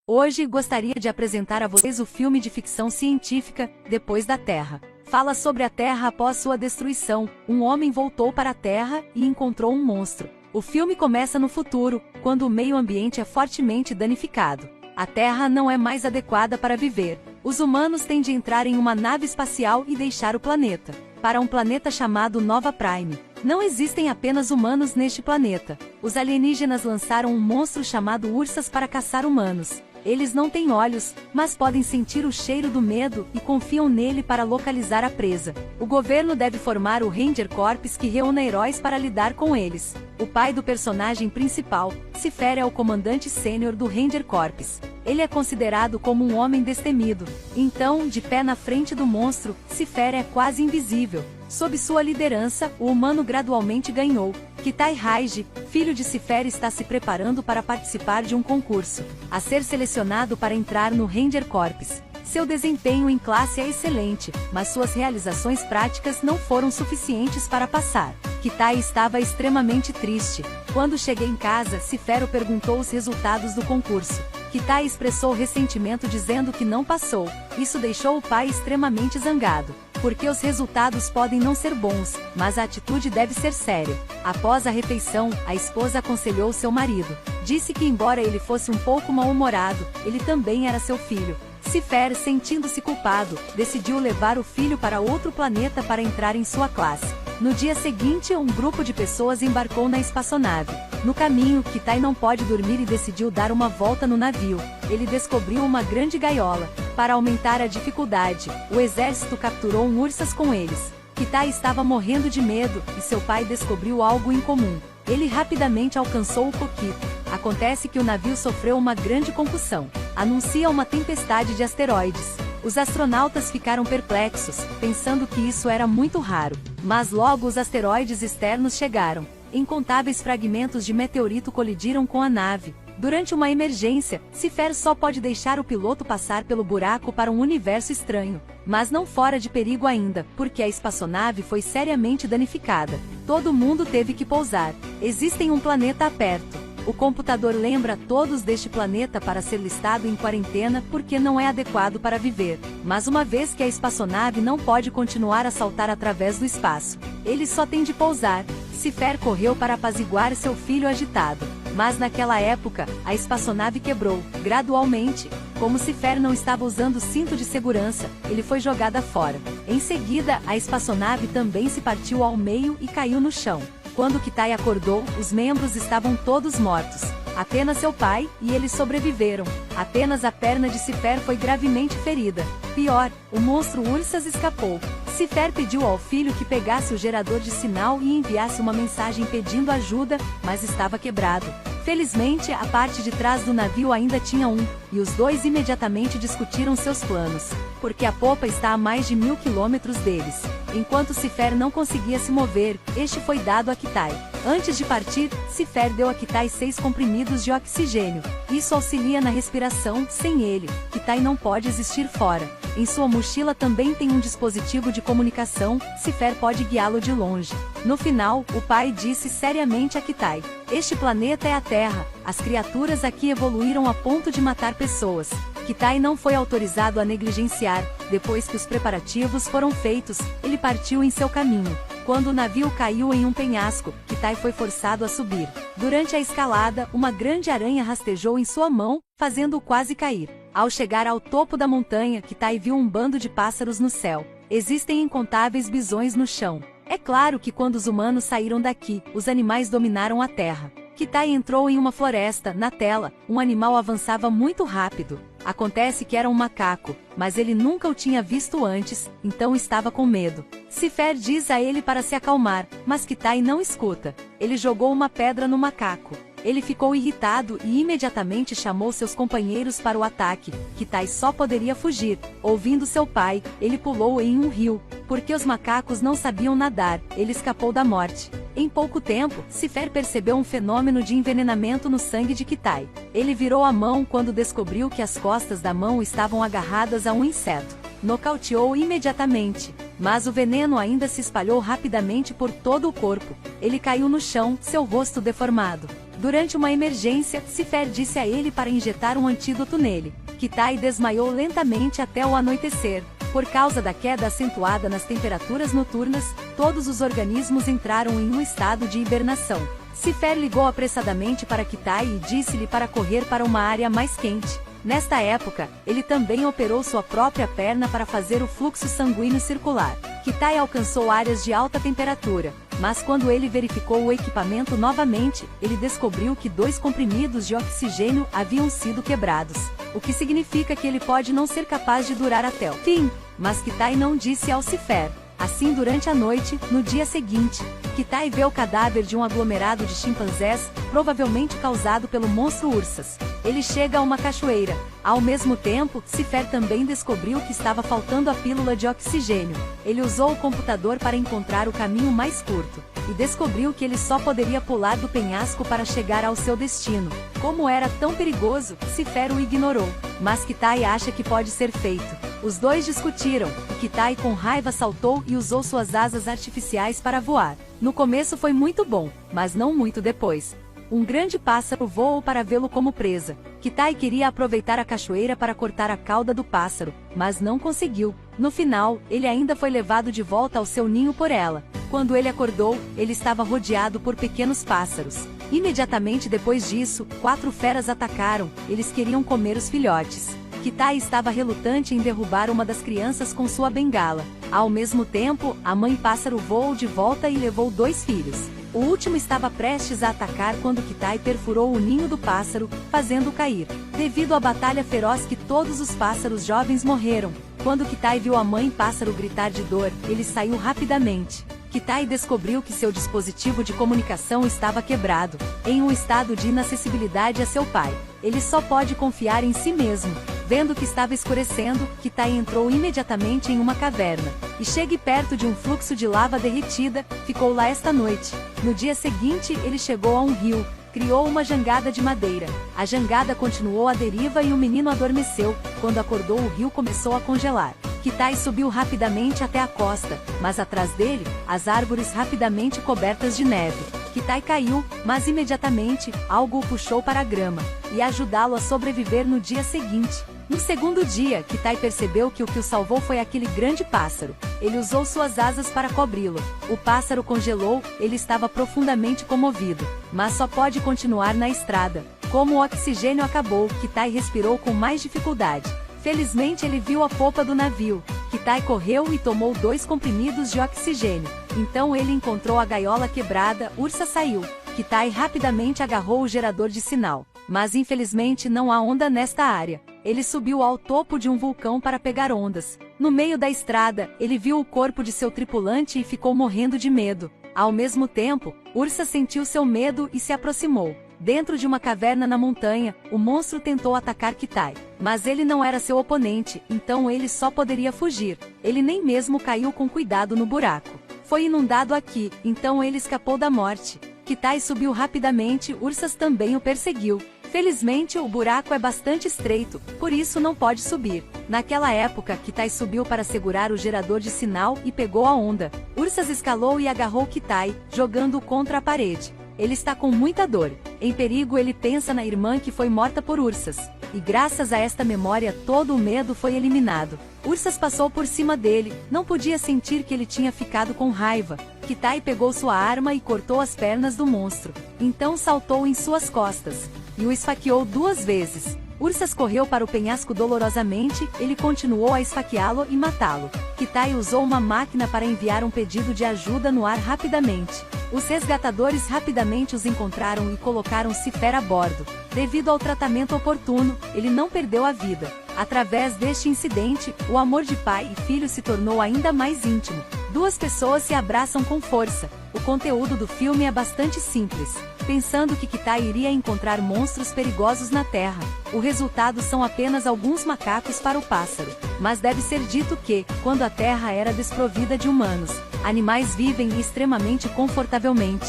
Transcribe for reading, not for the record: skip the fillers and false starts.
Hoje gostaria de apresentar a vocês o filme de ficção científica, Depois da Terra. Fala sobre a Terra após sua destruição. Um homem voltou para a Terra e encontrou um monstro. O filme começa no futuro, quando o meio ambiente é fortemente danificado. A Terra não é mais adequada para viver. Os humanos têm de entrar em uma nave espacial e deixar o planeta, para um planeta chamado Nova Prime. Não existem apenas humanos neste planeta. Os alienígenas lançaram um monstro chamado Ursas para caçar humanos. Eles não têm olhos, mas podem sentir o cheiro do medo e confiam nele para localizar a presa. O governo deve formar o Ranger Corps que reúna heróis para lidar com eles. O pai do personagem principal, Cifer, é o comandante sênior do Ranger Corps. Ele é considerado como um homem destemido. Então, de pé na frente do monstro, Cifer é quase invisível. Sob sua liderança, o humano gradualmente ganhou. Kitai Raiji, filho de Cifer, está se preparando para participar de um concurso, a ser selecionado para entrar no Ranger Corps. Seu desempenho em classe é excelente, mas suas realizações práticas não foram suficientes para passar. Kitai estava extremamente triste. Quando cheguei em casa, Cifer perguntou os resultados do concurso. Kitai expressou ressentimento dizendo que não passou. Isso deixou o pai extremamente zangado. Porque os resultados podem não ser bons, mas a atitude deve ser séria. Após a refeição, a esposa aconselhou seu marido. Disse que embora ele fosse um pouco mal-humorado, ele também era seu filho. Cifer, sentindo-se culpado, decidiu levar o filho para outro planeta para entrar em sua classe. No dia seguinte, um grupo de pessoas embarcou na espaçonave. No caminho, Kitai não pode dormir e decidiu dar uma volta no navio. Ele descobriu uma grande gaiola. Para aumentar a dificuldade, o exército capturou um Ursas com eles. Kitai estava morrendo de medo e seu pai descobriu algo incomum. Ele rapidamente alcançou o coquito. Acontece que o navio sofreu uma grande concussão. Anuncia uma tempestade de asteroides. Os astronautas ficaram perplexos, pensando que isso era muito raro. Mas logo os asteroides externos chegaram. Incontáveis fragmentos de meteorito colidiram com a nave. Durante uma emergência, Cifer só pode deixar o piloto passar pelo buraco para um universo estranho. Mas não fora de perigo ainda, porque a espaçonave foi seriamente danificada. Todo mundo teve que pousar. Existem um planeta perto. O computador lembra todos deste planeta para ser listado em quarentena porque não é adequado para viver. Mas uma vez que a espaçonave não pode continuar a saltar através do espaço, ele só tem de pousar. Cifer correu para apaziguar seu filho agitado. Mas naquela época, a espaçonave quebrou. Gradualmente, como Cifer não estava usando o cinto de segurança, ele foi jogada fora. Em seguida, a espaçonave também se partiu ao meio e caiu no chão. Quando Kitai acordou, os membros estavam todos mortos. Apenas seu pai e eles sobreviveram. Apenas a perna de Cifer foi gravemente ferida. Pior, o monstro Ursas escapou. Cifer pediu ao filho que pegasse o gerador de sinal e enviasse uma mensagem pedindo ajuda, mas estava quebrado. Felizmente, a parte de trás do navio ainda tinha um, e os dois imediatamente discutiram seus planos, porque a popa está a mais de 1000 quilômetros deles. Enquanto Cifer não conseguia se mover, este foi dado a Kitai. Antes de partir, Cifer deu a Kitai 6 comprimidos de oxigênio. Isso auxilia na respiração. Sem ele, Kitai não pode existir fora. Em sua mochila também tem um dispositivo de comunicação. Cifer pode guiá-lo de longe. No final, o pai disse seriamente a Kitai: "Este planeta é a Terra. As criaturas aqui evoluíram a ponto de matar pessoas." Kitai não foi autorizado a negligenciar. Depois que os preparativos foram feitos, ele partiu em seu caminho. Quando o navio caiu em um penhasco, Kitai foi forçado a subir. Durante a escalada, uma grande aranha rastejou em sua mão, fazendo-o quase cair. Ao chegar ao topo da montanha, Kitai viu um bando de pássaros no céu. Existem incontáveis bisões no chão. É claro que quando os humanos saíram daqui, os animais dominaram a terra. Kitai entrou em uma floresta. Na tela, um animal avançava muito rápido. Acontece que era um macaco, mas ele nunca o tinha visto antes, então estava com medo. Cifer diz a ele para se acalmar, mas Kitai não escuta. Ele jogou uma pedra no macaco. Ele ficou irritado e imediatamente chamou seus companheiros para o ataque. Kitai só poderia fugir. Ouvindo seu pai, ele pulou em um rio. Porque os macacos não sabiam nadar, ele escapou da morte. Em pouco tempo, Cifer percebeu um fenômeno de envenenamento no sangue de Kitai. Ele virou a mão quando descobriu que as costas da mão estavam agarradas a um inseto. Nocauteou imediatamente, mas o veneno ainda se espalhou rapidamente por todo o corpo. Ele caiu no chão, seu rosto deformado. Durante uma emergência, Cifer disse a ele para injetar um antídoto nele. Kitai desmaiou lentamente até o anoitecer. Por causa da queda acentuada nas temperaturas noturnas, todos os organismos entraram em um estado de hibernação. Cifer ligou apressadamente para Kitai e disse-lhe para correr para uma área mais quente. Nesta época, ele também operou sua própria perna para fazer o fluxo sanguíneo circular. Kitai alcançou áreas de alta temperatura, mas quando ele verificou o equipamento novamente, ele descobriu que 2 comprimidos de oxigênio haviam sido quebrados, o que significa que ele pode não ser capaz de durar até o fim. Mas Kitai não disse ao Cifer. Assim, durante a noite, no dia seguinte, Kitai vê o cadáver de um aglomerado de chimpanzés, provavelmente causado pelo monstro Ursas. Ele chega a uma cachoeira. Ao mesmo tempo, Cifer também descobriu que estava faltando a pílula de oxigênio. Ele usou o computador para encontrar o caminho mais curto, e descobriu que ele só poderia pular do penhasco para chegar ao seu destino. Como era tão perigoso, Cifer o ignorou. Mas Kitai acha que pode ser feito. Os dois discutiram, e Kitai com raiva saltou e usou suas asas artificiais para voar. No começo foi muito bom, mas não muito depois. Um grande pássaro voou para vê-lo como presa. Kitai queria aproveitar a cachoeira para cortar a cauda do pássaro, mas não conseguiu. No final, ele ainda foi levado de volta ao seu ninho por ela. Quando ele acordou, ele estava rodeado por pequenos pássaros. Imediatamente depois disso, 4 feras atacaram, eles queriam comer os filhotes. Kitai estava relutante em derrubar uma das crianças com sua bengala. Ao mesmo tempo, a mãe pássaro voou de volta e levou 2 filhos. O último estava prestes a atacar quando Kitai perfurou o ninho do pássaro, fazendo-o cair. Devido à batalha feroz que todos os pássaros jovens morreram. Quando Kitai viu a mãe pássaro gritar de dor, ele saiu rapidamente. Kitai descobriu que seu dispositivo de comunicação estava quebrado, em um estado de inacessibilidade a seu pai. Ele só pode confiar em si mesmo. Vendo que estava escurecendo, Kitai entrou imediatamente em uma caverna. E chegue perto de um fluxo de lava derretida, ficou lá esta noite. No dia seguinte, ele chegou a um rio. Criou uma jangada de madeira. A jangada continuou à deriva e o menino adormeceu. Quando acordou, o rio começou a congelar. Kitai subiu rapidamente até a costa, mas atrás dele, as árvores rapidamente cobertas de neve. Kitai caiu, mas imediatamente, algo o puxou para a grama, e ajudá-lo a sobreviver no dia seguinte. No segundo dia, Kitai percebeu que o que o salvou foi aquele grande pássaro. Ele usou suas asas para cobri-lo. O pássaro congelou, ele estava profundamente comovido, mas só pode continuar na estrada. Como o oxigênio acabou, Kitai respirou com mais dificuldade. Felizmente ele viu a popa do navio. Kitai correu e tomou 2 comprimidos de oxigênio. Então ele encontrou a gaiola quebrada, Ursa saiu. Kitai rapidamente agarrou o gerador de sinal. Mas infelizmente não há onda nesta área. Ele subiu ao topo de um vulcão para pegar ondas. No meio da estrada, ele viu o corpo de seu tripulante e ficou morrendo de medo. Ao mesmo tempo, Ursa sentiu seu medo e se aproximou. Dentro de uma caverna na montanha, o monstro tentou atacar Kitai. Mas ele não era seu oponente, então ele só poderia fugir. Ele nem mesmo caiu com cuidado no buraco. Foi inundado aqui, então ele escapou da morte. Kitai subiu rapidamente, Ursas também o perseguiu. Felizmente o buraco é bastante estreito, por isso não pode subir. Naquela época, Kitai subiu para segurar o gerador de sinal e pegou a onda. Ursas escalou e agarrou Kitai, jogando-o contra a parede. Ele está com muita dor. Em perigo ele pensa na irmã que foi morta por Ursas. E graças a esta memória todo o medo foi eliminado. Ursas passou por cima dele, não podia sentir que ele tinha ficado com raiva. Kitai pegou sua arma e cortou as pernas do monstro. Então saltou em suas costas. E o esfaqueou 2 vezes. Ursas correu para o penhasco dolorosamente, ele continuou a esfaqueá-lo e matá-lo. Kitai usou uma máquina para enviar um pedido de ajuda no ar rapidamente. Os resgatadores rapidamente os encontraram e colocaram Cifer a bordo. Devido ao tratamento oportuno, ele não perdeu a vida. Através deste incidente, o amor de pai e filho se tornou ainda mais íntimo. 2 pessoas se abraçam com força. O conteúdo do filme é bastante simples. Pensando que Kitai iria encontrar monstros perigosos na Terra, o resultado são apenas alguns macacos para o pássaro. Mas deve ser dito que, quando a Terra era desprovida de humanos, animais vivem extremamente confortavelmente.